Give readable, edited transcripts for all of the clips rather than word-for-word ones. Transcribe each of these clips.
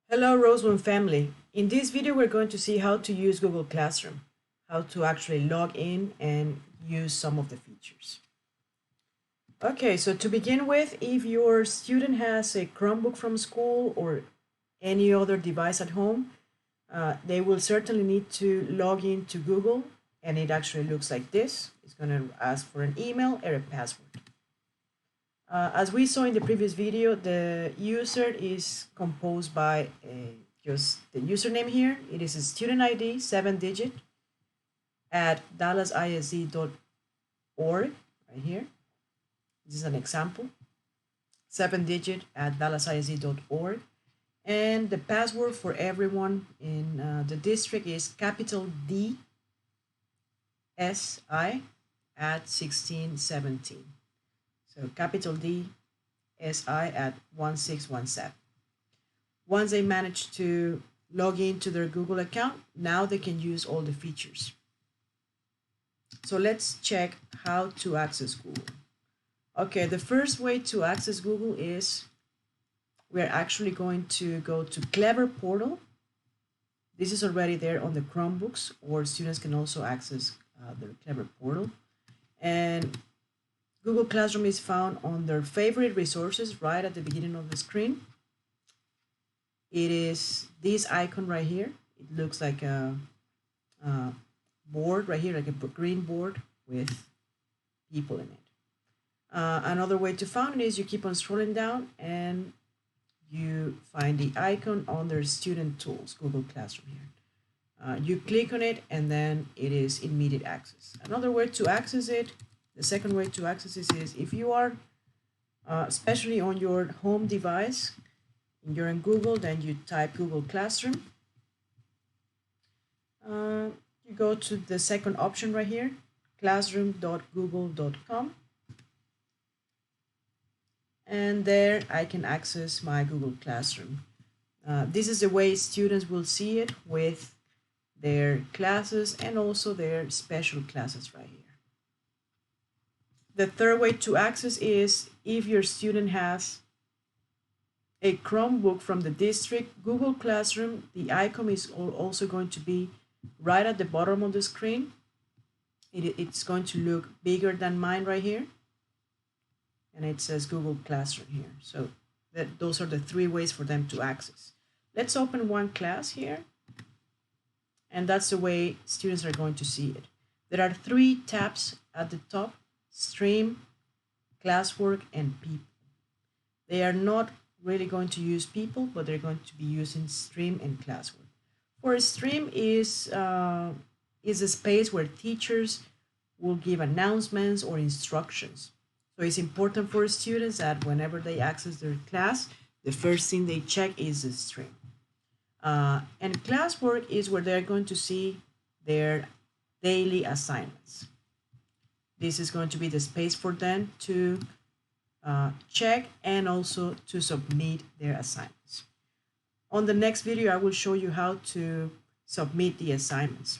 Hello Rosewood family. In this video we're going to see how to use Google Classroom, how to actually log in and use some of the features. Okay, so to begin with, if your student has a Chromebook from school or any other device at home, they will certainly need to log in to Google, and it actually looks like this. It's going to ask for an email or a password. As we saw in the previous video, the user is composed by just the username here. It is a student ID, 7-digit, at dallasisd.org, right here. This is an example, 7-digit at dallasisd.org. And the password for everyone in the district is capital D SI at 1617. So capital D SI at 1617. Once they manage to log into their Google account, now they can use all the features. So let's check how to access Google. Okay, the first way to access Google is we're actually going to go to Clever Portal. This is already there on the Chromebooks, or students can also access their Clever Portal. And Google Classroom is found on their favorite resources right at the beginning of the screen. It is this icon right here. It looks like a board right here, like a green board with people in it. Another way to find it is you keep on scrolling down and you find the icon on their student tools, Google Classroom here. You click on it and then it is immediate access. Another way to access it, the second way to access this is if you are, especially on your home device, you're in Google, then you type Google Classroom. You go to the second option right here, classroom.google.com. And there I can access my Google Classroom. This is the way students will see it with their classes and also their special classes right here. The third way to access is if your student has a Chromebook from the district, Google Classroom, the icon is also going to be right at the bottom of the screen. It's going to look bigger than mine right here. And it says Google Classroom here. So those are the three ways for them to access. Let's open one class here. And that's the way students are going to see it. There are three tabs at the top: Stream, Classwork, and People. They are not really going to use People, but they're going to be using Stream and Classwork. For Stream is a space where teachers will give announcements or instructions. So it's important for students that whenever they access their class, the first thing they check is the stream. And Classwork is where they're going to see their daily assignments. This is going to be the space for them to check and also to submit their assignments. On the next video, I will show you how to submit the assignments.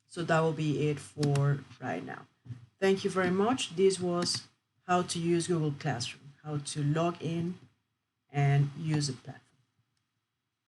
So that will be it for right now. Thank you very much. This was how to use Google Classroom, how to log in and use the platform.